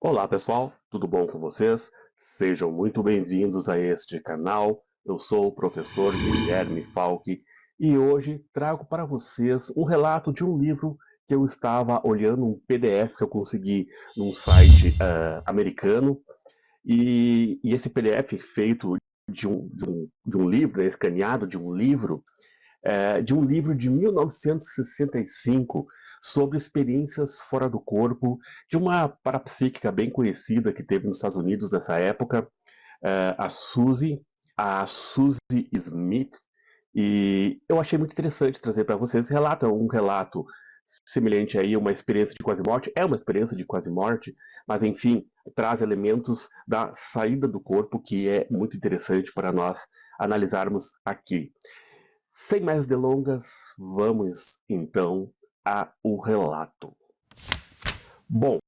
Olá pessoal, tudo bom com vocês? Sejam muito bem-vindos a este canal. Eu sou o professor Guilherme Falck e hoje trago para vocês um relato de um livro que eu estava olhando, um PDF que eu consegui num site americano e esse PDF feito de um livro, escaneado de um livro de 1965 sobre experiências fora do corpo de uma parapsíquica bem conhecida que teve nos Estados Unidos nessa época, a Suzy Smith. E eu achei muito interessante trazer para vocês esse relato. É um relato semelhante aí a uma experiência de quase morte. É uma experiência de quase morte, mas enfim, traz elementos da saída do corpo que é muito interessante para nós analisarmos aqui. Sem mais delongas, vamos então ao relato. Bom,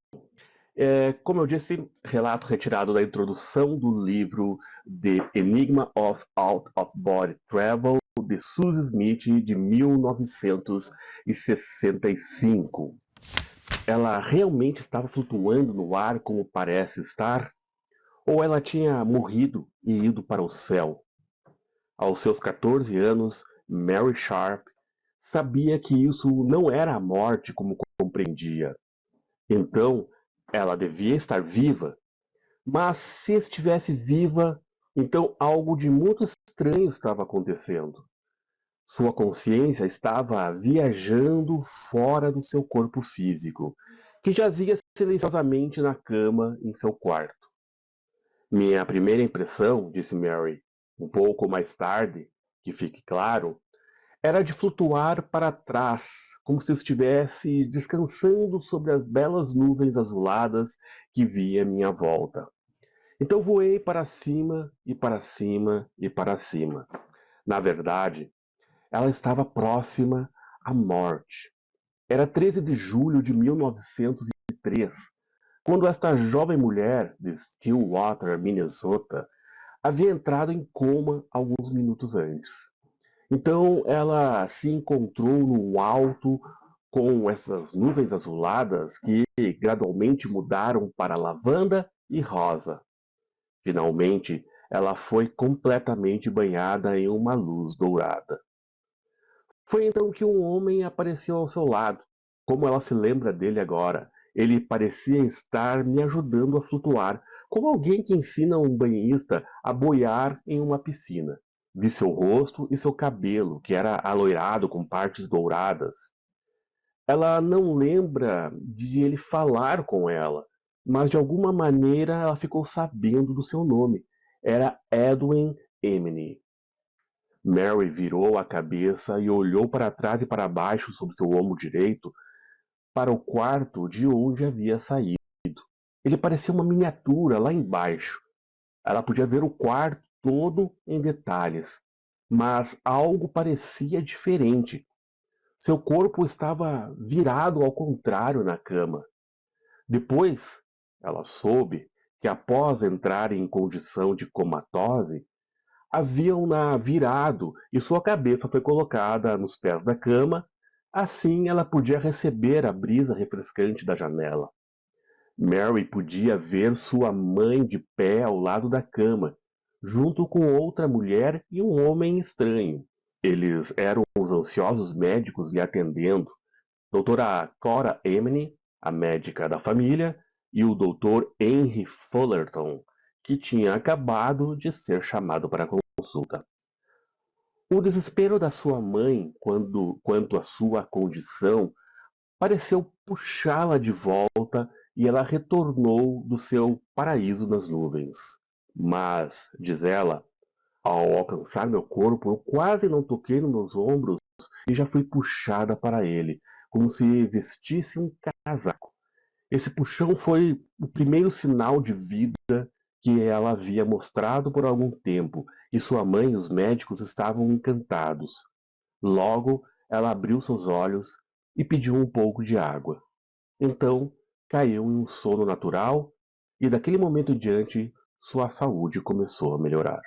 como eu disse, relato retirado da introdução do livro The Enigma of Out of Body Travel, de Suzy Smith, de 1965. Ela realmente estava flutuando no ar como parece estar? Ou ela tinha morrido e ido para o céu? Aos seus 14 anos, Mary Sharp sabia que isso não era a morte como compreendia. Então, ela devia estar viva. Mas se estivesse viva, então algo de muito estranho estava acontecendo. Sua consciência estava viajando fora do seu corpo físico, que jazia silenciosamente na cama em seu quarto. Minha primeira impressão, disse Mary, um pouco mais tarde, que fique claro, era de flutuar para trás, como se estivesse descansando sobre as belas nuvens azuladas que via à minha volta. Então voei para cima e para cima e para cima. Na verdade, ela estava próxima à morte. Era 13 de julho de 1903, quando esta jovem mulher de Stillwater, Minnesota, havia entrado em coma alguns minutos antes. Então ela se encontrou no alto com essas nuvens azuladas que gradualmente mudaram para lavanda e rosa. Finalmente, ela foi completamente banhada em uma luz dourada. Foi então que um homem apareceu ao seu lado. Como ela se lembra dele agora, ele parecia estar me ajudando a flutuar, como alguém que ensina um banhista a boiar em uma piscina. Vi seu rosto e seu cabelo, que era aloirado com partes douradas. Ela não lembra de ele falar com ela, mas de alguma maneira ela ficou sabendo do seu nome. Era Edwin Emily. Mary virou a cabeça e olhou para trás e para baixo sobre seu ombro direito para o quarto de onde havia saído. Ele parecia uma miniatura lá embaixo. Ela podia ver o quarto todo em detalhes, mas algo parecia diferente. Seu corpo estava virado ao contrário na cama. Depois, ela soube que após entrar em condição de comatose, haviam-na virado e sua cabeça foi colocada nos pés da cama. Assim ela podia receber a brisa refrescante da janela. Mary podia ver sua mãe de pé ao lado da cama, junto com outra mulher e um homem estranho. Eles eram os ansiosos médicos lhe atendendo. Doutora Cora Emily, a médica da família, e o doutor Henry Fullerton, que tinha acabado de ser chamado para a consulta. O desespero da sua mãe quanto à sua condição pareceu puxá-la de volta e ela retornou do seu paraíso nas nuvens. Mas, diz ela, ao alcançar meu corpo, eu quase não toquei nos meus ombros e já fui puxada para ele, como se vestisse um casaco. Esse puxão foi o primeiro sinal de vida que ela havia mostrado por algum tempo, e sua mãe e os médicos estavam encantados. Logo, ela abriu seus olhos e pediu um pouco de água. Então, caiu em um sono natural e daquele momento em diante, sua saúde começou a melhorar.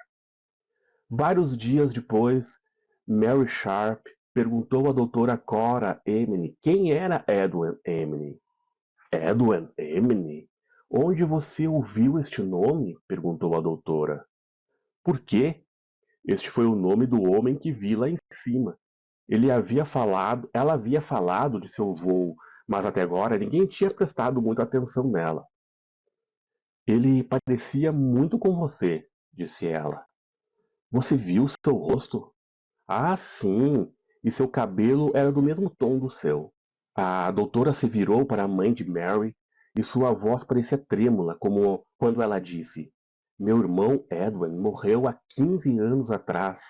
Vários dias depois, Mary Sharp perguntou à doutora Cora Emily quem era Edwin Emily. Edwin Emily? Onde você ouviu este nome? Perguntou a doutora. Por quê? Este foi o nome do homem que vi lá em cima. Ela havia falado de seu voo, mas até agora ninguém tinha prestado muita atenção nela. Ele parecia muito com você, disse ela. Você viu seu rosto? Ah, sim, e seu cabelo era do mesmo tom do seu. A doutora se virou para a mãe de Mary e sua voz parecia trêmula, como quando ela disse: Meu irmão Edwin morreu há 15 anos atrás.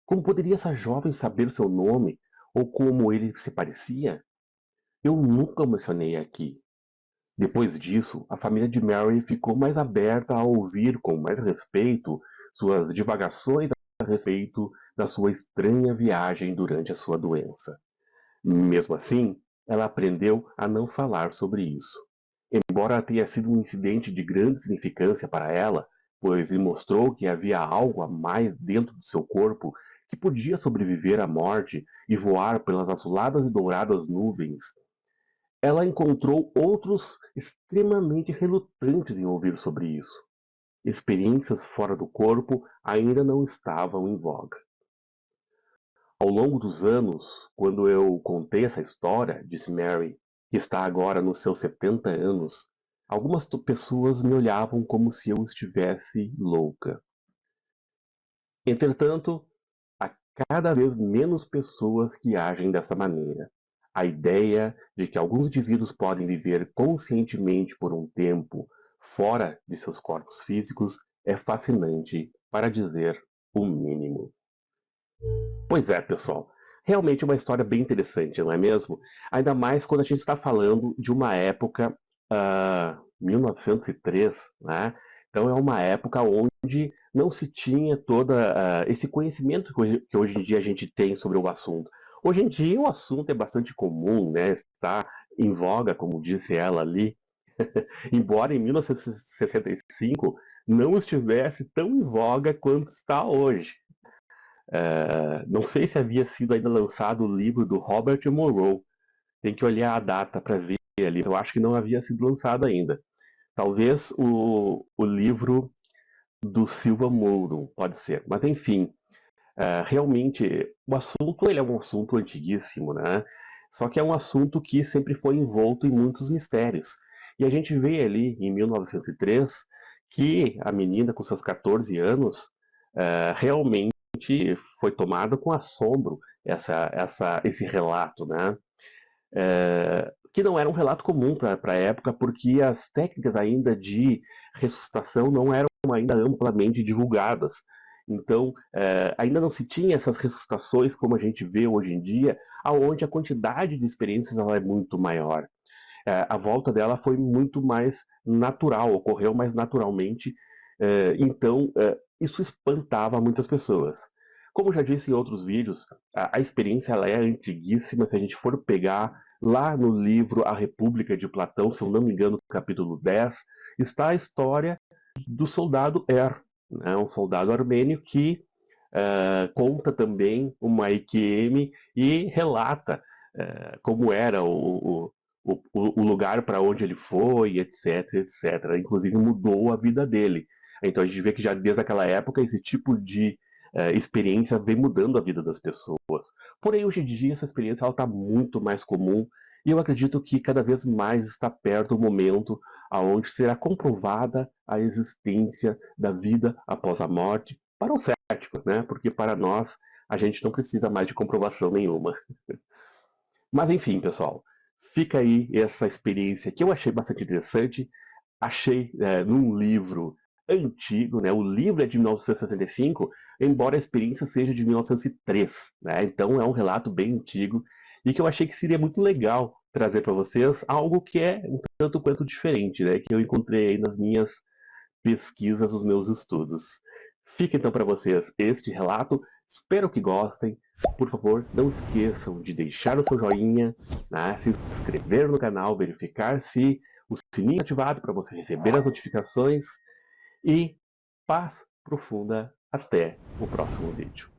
Como poderia essa jovem saber seu nome ou como ele se parecia? Eu nunca o mencionei aqui. Depois disso, a família de Mary ficou mais aberta a ouvir com mais respeito suas divagações a respeito da sua estranha viagem durante a sua doença. Mesmo assim, ela aprendeu a não falar sobre isso. Embora tenha sido um incidente de grande significância para ela, pois lhe mostrou que havia algo a mais dentro do seu corpo que podia sobreviver à morte e voar pelas azuladas e douradas nuvens, ela encontrou outros extremamente relutantes em ouvir sobre isso. Experiências fora do corpo ainda não estavam em voga. Ao longo dos anos, quando eu contei essa história, disse Mary, que está agora nos seus 70 anos, algumas pessoas me olhavam como se eu estivesse louca. Entretanto, há cada vez menos pessoas que agem dessa maneira. A ideia de que alguns indivíduos podem viver conscientemente por um tempo fora de seus corpos físicos é fascinante, para dizer o mínimo. Pois é, pessoal. Realmente uma história bem interessante, não é mesmo? Ainda mais quando a gente está falando de uma época, 1903, né? Então é uma época onde não se tinha todo esse conhecimento que hoje em dia a gente tem sobre o assunto. Hoje em dia o assunto é bastante comum, né? Está em voga, como disse ela ali, embora em 1965 não estivesse tão em voga quanto está hoje. Não sei se havia sido ainda lançado o livro do Robert Monroe. Tem que olhar a data para ver ali. Eu acho que não havia sido lançado ainda. Talvez o livro do Silva Mouro, pode ser. Mas enfim, realmente o assunto ele é um assunto antiguíssimo, né? Só que é um assunto que sempre foi envolto em muitos mistérios. E a gente vê ali em 1903 que a menina com seus 14 anos realmente foi tomada com assombro esse relato, né? Que não era um relato comum para a época, porque as técnicas ainda de ressuscitação não eram ainda amplamente divulgadas. Então, ainda não se tinha essas ressuscitações como a gente vê hoje em dia, aonde a quantidade de experiências ela é muito maior. A volta dela foi muito mais natural, ocorreu mais naturalmente, então isso espantava muitas pessoas. Como já disse em outros vídeos, a experiência ela é antiguíssima. Se a gente for pegar lá no livro A República de Platão, se eu não me engano, capítulo 10, está a história do soldado né, um soldado armênio que conta também uma IQM e relata como era o lugar para onde ele foi, etc, etc. Inclusive mudou a vida dele. Então a gente vê que já desde aquela época esse tipo de experiência vem mudando a vida das pessoas. Porém, hoje em dia essa experiência está muito mais comum e eu acredito que cada vez mais está perto o momento aonde será comprovada a existência da vida após a morte para os céticos, né? Porque para nós a gente não precisa mais de comprovação nenhuma. Mas enfim, pessoal, fica aí essa experiência que eu achei bastante interessante. Achei num livro antigo, né? O livro é de 1965, embora a experiência seja de 1903, né? Então é um relato bem antigo e que eu achei que seria muito legal trazer para vocês algo que é um tanto quanto diferente, né? Que eu encontrei aí nas minhas pesquisas, os meus estudos. Fica então para vocês este relato. Espero que gostem. Por favor, não esqueçam de deixar o seu joinha, né, se inscrever no canal, verificar se o sininho é ativado para você receber as notificações e paz profunda até o próximo vídeo.